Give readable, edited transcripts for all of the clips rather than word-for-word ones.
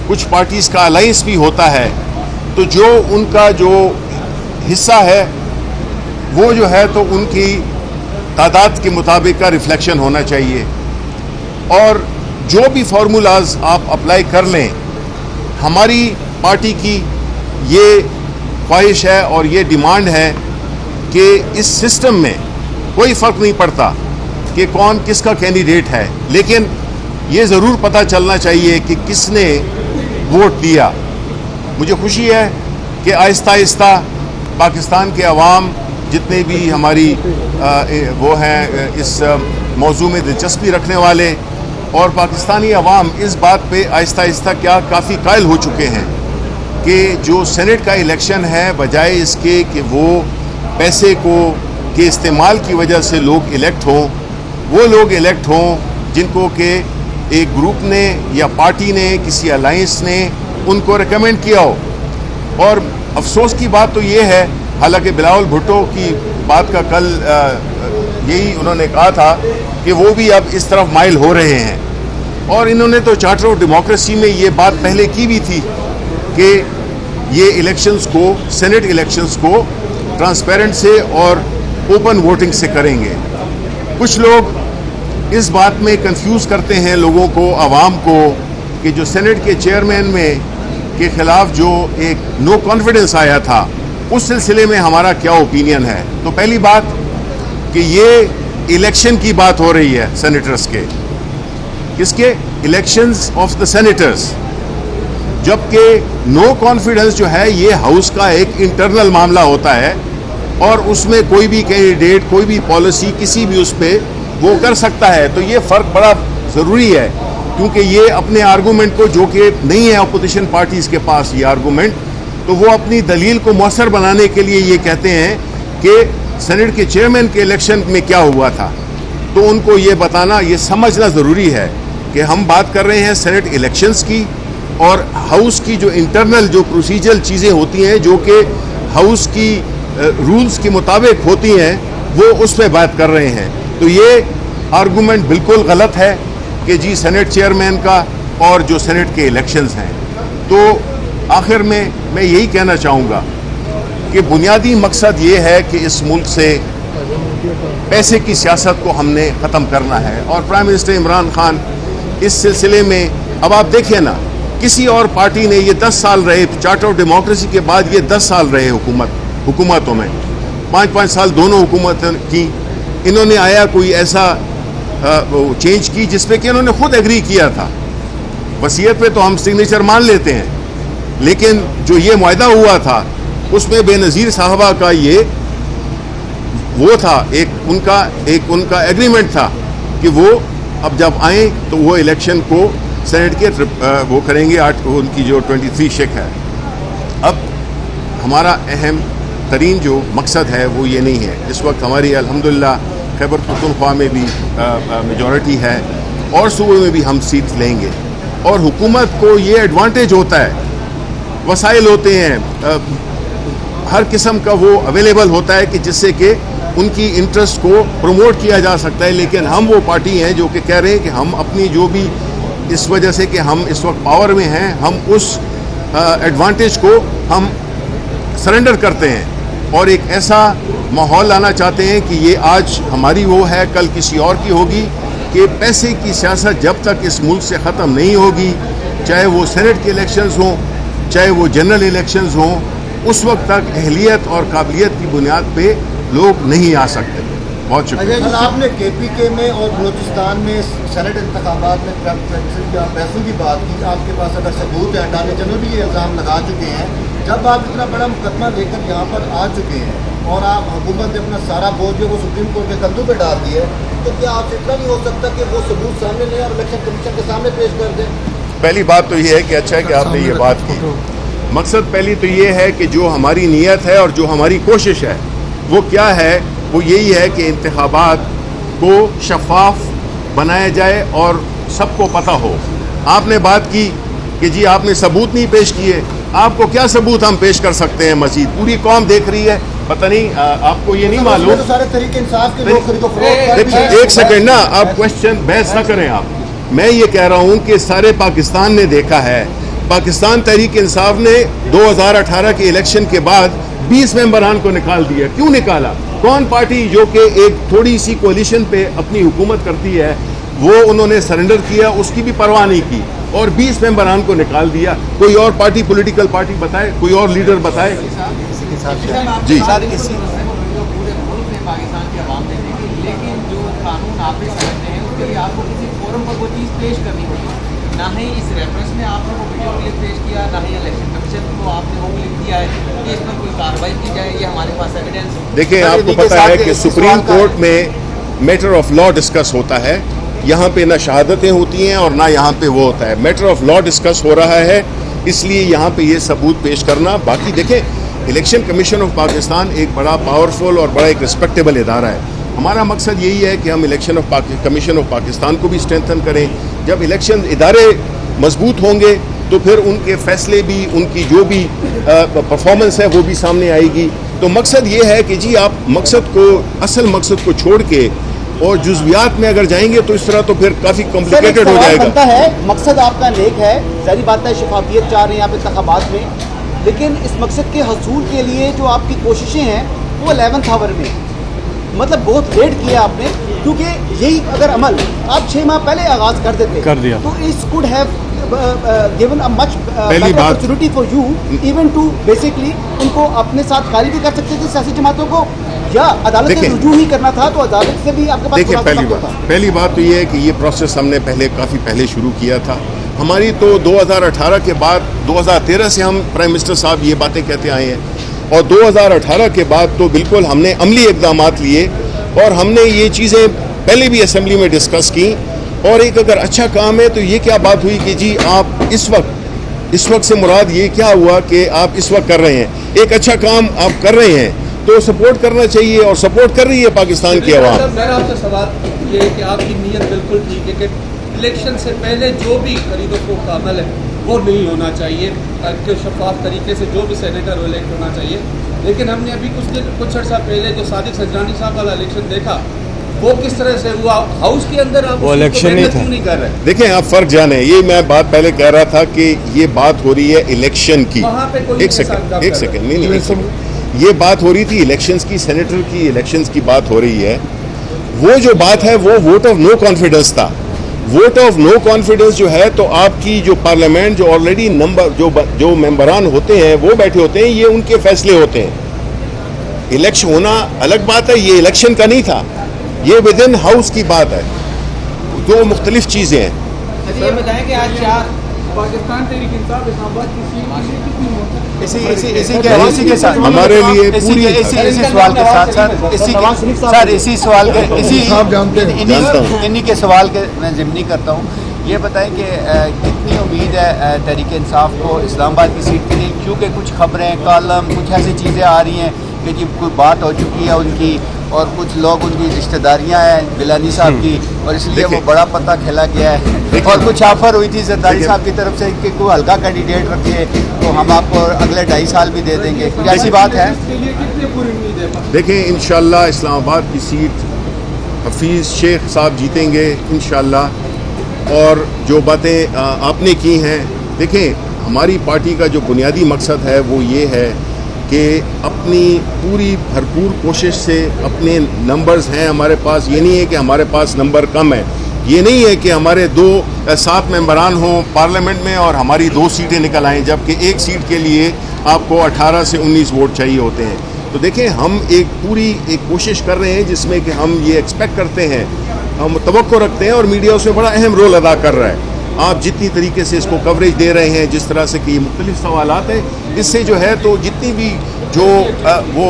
کچھ پارٹیز کا الائنس بھی ہوتا ہے تو جو ان کا جو حصہ ہے وہ جو ہے تو ان کی تعداد کے مطابق کا ریفلیکشن ہونا چاہیے. اور جو بھی فارمولاز آپ اپلائی کر لیں، ہماری پارٹی کی یہ خواہش ہے اور یہ ڈیمانڈ ہے کہ اس سسٹم میں کوئی فرق نہیں پڑتا کہ کون کس کا کینڈیڈیٹ ہے، لیکن یہ ضرور پتہ چلنا چاہیے کہ کس نے ووٹ دیا. مجھے خوشی ہے کہ آہستہ آہستہ پاکستان کے عوام جتنے بھی ہماری وہ ہیں اس موضوع میں دلچسپی رکھنے والے، اور پاکستانی عوام اس بات پہ آہستہ آہستہ کافی قائل ہو چکے ہیں کہ جو سینٹ کا الیکشن ہے، بجائے اس کے کہ وہ پیسے کے استعمال کی وجہ سے لوگ الیکٹ ہوں، وہ لوگ الیکٹ ہوں جن کو کہ ایک گروپ نے یا پارٹی نے، کسی الائنس نے ان کو ریکمینڈ کیا ہو. اور افسوس کی بات تو یہ ہے، حالانکہ بلاول بھٹو کی بات کا کل یہی انہوں نے کہا تھا کہ وہ بھی اب اس طرف مائل ہو رہے ہیں، اور انہوں نے تو چارٹر آف ڈیموکریسی میں یہ بات پہلے کی بھی تھی کہ یہ الیکشنز کو، سینٹ الیکشنز کو ٹرانسپیرنٹ سے اور اوپن ووٹنگ سے کریں گے. کچھ لوگ اس بات میں کنفیوز کرتے ہیں لوگوں کو، عوام کو، کہ جو سینٹ کے چیئرمین میں کے خلاف جو ایک نو کانفیڈنس آیا تھا، اس سلسلے میں ہمارا کیا اوپینین ہے. تو پہلی بات کہ یہ الیکشن کی بات ہو رہی ہے سینیٹرز کے، کس کے؟ الیکشنز آف دا سینیٹرز، جبکہ نو کانفیڈنس جو ہے یہ ہاؤس کا ایک انٹرنل معاملہ ہوتا ہے، اور اس میں کوئی بھی کینڈیڈیٹ، کوئی بھی پالیسی کسی بھی اس پہ وہ کر سکتا ہے. تو یہ فرق بڑا ضروری ہے، کیونکہ یہ اپنے آرگومنٹ کو، جو کہ نہیں ہے اپوزیشن پارٹیز کے پاس یہ آرگومنٹ، تو وہ اپنی دلیل کو مؤثر بنانے کے لیے یہ کہتے ہیں کہ سینٹ کے چیئرمین کے الیکشن میں کیا ہوا تھا. تو ان کو یہ بتانا، یہ سمجھنا ضروری ہے کہ ہم بات کر رہے ہیں سینٹ الیکشنز کی، اور ہاؤس کی جو انٹرنل جو پروسیجرل چیزیں ہوتی ہیں جو کہ ہاؤس کی رولز کے مطابق ہوتی ہیں، وہ اس پہ بات کر رہے ہیں. تو یہ آرگومنٹ بالکل غلط ہے کہ جی سینٹ چیئرمین کا اور جو سینٹ کے الیکشنز ہیں. تو آخر میں یہی کہنا چاہوں گا کہ بنیادی مقصد یہ ہے کہ اس ملک سے پیسے کی سیاست کو ہم نے ختم کرنا ہے. اور پرائم منسٹر عمران خان اس سلسلے میں، اب آپ دیکھیں نا، کسی اور پارٹی نے یہ 10 سال رہے، چارٹر آف ڈیموکریسی کے بعد یہ 10 سال رہے حکومتوں میں، 5 سال دونوں حکومتیں کی. انہوں نے آیا کوئی ایسا چینج کی جس پہ کہ انہوں نے خود ایگری کیا تھا. وصیت پہ تو ہم سگنیچر مان لیتے ہیں، لیکن جو یہ معاہدہ ہوا تھا اس میں بے نظیر صاحبہ کا یہ وہ تھا، ایک ان کا ایگریمنٹ تھا کہ وہ اب جب آئیں تو وہ الیکشن کو سینٹ کے وہ کریں گے، ان کی جو 23 شک ہے. اب ہمارا اہم ترین جو مقصد ہے وہ یہ نہیں ہے. اس وقت ہماری الحمدللہ خیبر پختونخوا میں بھی میجورٹی ہے، اور صوبے میں بھی ہم سیٹ لیں گے، اور حکومت کو یہ ایڈوانٹیج ہوتا ہے، وسائل ہوتے ہیں، ہر قسم کا وہ اویلیبل ہوتا ہے کہ جس سے کہ ان کی انٹرسٹ کو پروموٹ کیا جا سکتا ہے. لیکن ہم وہ پارٹی ہیں جو کہ کہہ رہے ہیں کہ ہم اپنی جو بھی، اس وجہ سے کہ ہم اس وقت پاور میں ہیں، ہم اس ایڈوانٹیج کو ہم سرنڈر کرتے ہیں، اور ایک ایسا ماحول لانا چاہتے ہیں کہ یہ آج ہماری وہ ہے، کل کسی اور کی ہوگی، کہ پیسے کی سیاست جب تک اس ملک سے ختم نہیں ہوگی، چاہے وہ سینٹ کے الیکشنز ہوں، چاہے وہ جنرل الیکشنز ہوں، اس وقت تک اہلیت اور قابلیت کی بنیاد پہ لوگ نہیں آ سکتے. بہت شکریہ. آپ نے کے پی کے میں اور بلوچستان میں سینٹ انتخابات میں پیسوں کی بات کی. آپ کے پاس اگر ثبوت ہے، اٹارنی جنرل بھی یہ الزام لگا چکے ہیں. جب آپ اتنا بڑا مقدمہ لے کر یہاں پر آ چکے ہیں اور آپ حکومت نے اپنا سارا بوجھ جو وہ سپریم کورٹ کے کندھوں پہ ڈال دیا ہے، تو کیا آپ سے اتنا نہیں ہو سکتا کہ وہ ثبوت سامنے لیں اور الیکشن کمیشن کے سامنے پیش کر دیں؟ پہلی بات تو یہ ہے کہ اچھا ہے کہ آپ نے یہ بات کی. مقصد پہلی تو یہ ہے کہ جو ہماری نیت ہے اور جو ہماری کوشش ہے وہ کیا ہے، وہ یہی ہے کہ انتخابات کو شفاف بنایا جائے اور سب کو پتہ ہو. آپ نے بات کی کہ جی آپ نے ثبوت نہیں پیش کیے. آپ کو کیا ثبوت ہم پیش کر سکتے ہیں؟ مزید پوری قوم دیکھ رہی ہے، پتہ نہیں آپ کو یہ نہیں معلوم. ایک سیکنڈ نا، آپ کوشچن بحث نہ کریں. آپ، میں یہ کہہ رہا ہوں کہ سارے پاکستان نے دیکھا ہے پاکستان تحریک انصاف نے 2018 کے الیکشن کے بعد 20 ممبران کو نکال دیا. کیوں نکالا؟ کون پارٹی جو کہ ایک تھوڑی سی کولیشن پہ اپنی حکومت کرتی ہے وہ انہوں نے سرنڈر کیا, اس کی بھی پرواہ نہیں کی اور 20 ممبران کو نکال دیا. کوئی اور پارٹی, پولیٹیکل پارٹی بتائے, کوئی اور لیڈر بتائے. جی پورے ملک میں پاکستان کے عوام نے دیکھی, لیکن جو قانون آپ سمجھتے ہیں اس کے لیے آپ کو کسی فورم پر وہ چیز پیش کرنی ہوگی. نہ ہی اس ریفرنس میں آپ نے وہ ویڈیو کلپ پیش کیا, نہ ہی الیکشن کمیشن کو آپ نے وہ کلپ دیا ہے کہ اس پر کوئی کارروائی کی جائے. یہ ہمارے پاس ایویڈنس. دیکھیں, آپ کو پتہ ہے کہ سپریم کورٹ میں میٹر آف لا ڈسکس ہوتا ہے. یہاں پہ نہ شہادتیں ہوتی ہیں اور نہ یہاں پہ وہ ہوتا ہے. میٹر آف لا ڈسکس ہو رہا ہے, اس لیے یہاں پہ یہ ثبوت پیش کرنا. باقی دیکھیں, الیکشن کمیشن آف پاکستان ایک بڑا پاورفل اور بڑا ایک رسپیکٹیبل ادارہ ہے. ہمارا مقصد یہی ہے کہ ہم الیکشن کمیشن آف پاکستان کو بھی اسٹرینتھن کریں. جب الیکشن ادارے مضبوط ہوں گے تو پھر ان کے فیصلے بھی, ان کی جو بھی پرفارمنس ہے وہ بھی سامنے آئے گی. تو مقصد یہ ہے کہ جی آپ مقصد کو, اصل مقصد کو چھوڑ کے اور جزویات میں اگر جائیں گے تو اس طرح تو پھر کافی کمپلیکیٹڈ ہو جائے گا. ہے مقصد آپ کا نیک ہے, ظاہری بات ہے شفافیت چاہ رہے ہیں آپ انتخابات میں, لیکن اس مقصد کے حصول کے لیے جو آپ کی کوششیں ہیں وہ 11th آور میں, مطلب بہت لیٹ کیا آپ نے. کیونکہ یہی اگر عمل آپ 6 ماہ پہلے آغاز کر دیتے تو اس code have given a much better opportunity for you even to basically ان کو اپنے ساتھ قائل بھی کر سکتے تھے سیاسی جماعتوں کو, یا عدالت سے رجوع نہیں کرنا تھا تو عدالت سے بھی آپ کے پاس. دیکھیں, پہلی بات تو یہ ہے کہ یہ پروسیس ہم نے کافی پہلے شروع کیا تھا. ہماری تو 2018 کے بعد 2013 سے ہم پرائم منسٹر صاحب یہ باتیں کہتے آئے ہیں, اور 2018 کے بعد تو بالکل ہم نے عملی اقدامات لیے اور ہم نے یہ چیزیں پہلے بھی اسمبلی میں ڈسکس کی. اور ایک اگر اچھا کام ہے تو یہ کیا بات ہوئی کہ جی آپ اس وقت سے مراد یہ کیا ہوا کہ آپ اس وقت کر رہے ہیں, ایک اچھا کام آپ کر رہے ہیں تو سپورٹ کرنا چاہیے, اور سپورٹ کر رہی ہے پاکستان کی عوام. میرا آپ سے سوال یہ ہے کہ آپ کی نیت بالکل ٹھیک ہے کہ الیکشن سے پہلے جو بھی خرید و فروخت کا عمل ہے وہ نہیں ہونا چاہیے, کہ شفاف طریقے سے جو بھی سینیٹر الیکٹ ہونا چاہیے. لیکن ہم نے ابھی کچھ عرصہ پہلے جو صادق سجرانی صاحب والا الیکشن دیکھا وہ کس طرح سے ہوا, ہاؤس کے اندر آپ وہ الیکشن نہیں کر رہے. دیکھیں, آپ فرق جانیں, یہ میں بات پہلے کہہ رہا تھا کہ یہ بات ہو رہی ہے الیکشن کی. ایک سیکنڈ نہیں, یہ بات ہو رہی تھی الیکشنز کی, سینیٹر کی الیکشنز کی بات ہو رہی ہے. وہ جو بات ہے وہ ووٹ آف نو کانفیڈنس تھا. ووٹ آف نو کانفیڈنس جو ہے تو آپ کی جو پارلیمنٹ جو آلریڈی جو ممبران ہوتے ہیں وہ بیٹھے ہوتے ہیں, یہ ان کے فیصلے ہوتے ہیں. الیکشن ہونا الگ بات ہے, یہ الیکشن کا نہیں تھا, یہ ود ان ہاؤس کی بات ہے, دو مختلف چیزیں ہیں. یہ بتائیں کہ آج 4 پاکستان تحریک انصاف اسلام آباد اسی کے ساتھ ہمارے لیے پوری اسی سوال کے ساتھ سر اسی سوال کے انہی کے سوال کے میں ضمنی کرتا ہوں. یہ بتائیں کہ کتنی امید ہے تحریک انصاف کو اسلام آباد کی سیٹ کے لیے, کیونکہ کچھ خبریں, کالم, کچھ ایسی چیزیں آ رہی ہیں کہ جی کوئی بات ہو چکی ہے ان کی, اور کچھ لوگ ان کی رشتہ داریاں ہیں گیلانی صاحب کی, اور اس لیے وہ بڑا پتہ کھیلا گیا ہے. اور کچھ آفر ہوئی تھی زرداری صاحب کی طرف سے کہ کوئی ہلکا کینڈیڈیٹ رکھیے تو ہم آپ کو اگلے 2.5 سال بھی دے دیں گے, کچھ ایسی بات ہے. دیکھیں, انشاءاللہ اسلام آباد کی سیٹ حفیظ شیخ صاحب جیتیں گے انشاءاللہ. اور جو باتیں آپ نے کی ہیں, دیکھیں ہماری پارٹی کا جو بنیادی مقصد ہے وہ یہ ہے کہ اپنی پوری بھرپور کوشش سے, اپنے نمبرز ہیں ہمارے پاس, یہ نہیں ہے کہ ہمارے پاس نمبر کم ہے, یہ نہیں ہے کہ ہمارے 7 ممبران ہوں پارلیمنٹ میں اور ہماری 2 سیٹیں نکل آئیں, جبکہ ایک سیٹ کے لیے آپ کو 18 سے 19 ووٹ چاہیے ہوتے ہیں. تو دیکھیں ہم پوری کوشش کر رہے ہیں جس میں کہ ہم یہ ایکسپیکٹ کرتے ہیں, ہم توقع رکھتے ہیں, اور میڈیا اس میں بڑا اہم رول ادا کر رہا ہے. آپ جتنی طریقے سے اس کو کوریج دے رہے ہیں, جس طرح سے کہ یہ مختلف سوالات ہیں, اس سے جو ہے تو جتنی بھی جو وہ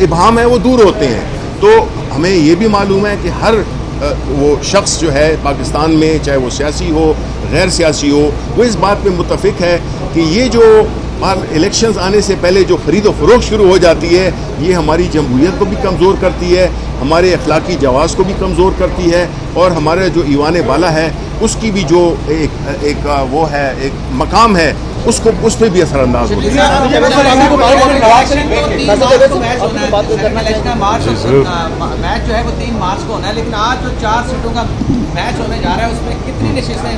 ابہام ہیں وہ دور ہوتے ہیں. تو ہمیں یہ بھی معلوم ہے کہ ہر وہ شخص جو ہے پاکستان میں, چاہے وہ سیاسی ہو غیر سیاسی ہو, وہ اس بات میں متفق ہے کہ یہ جو الیکشنز آنے سے پہلے جو خرید و فروخت شروع ہو جاتی ہے یہ ہماری جمہوریت کو بھی کمزور کرتی ہے, ہمارے اخلاقی جواز کو بھی کمزور کرتی ہے, اور ہمارا جو ایوان بالا ہے اس کی بھی جو ایک وہ ہے, ایک مقام ہے, اس پہ بھی اثر انداز ہوتی ہے. میچ جو ہے وہ 3 مارچ کو ہونا ہے, لیکن آج جو 4 سیٹوں کا میچ ہونے جا رہا ہے اس میں کتنی نشستیں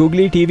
Googly TV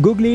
Googly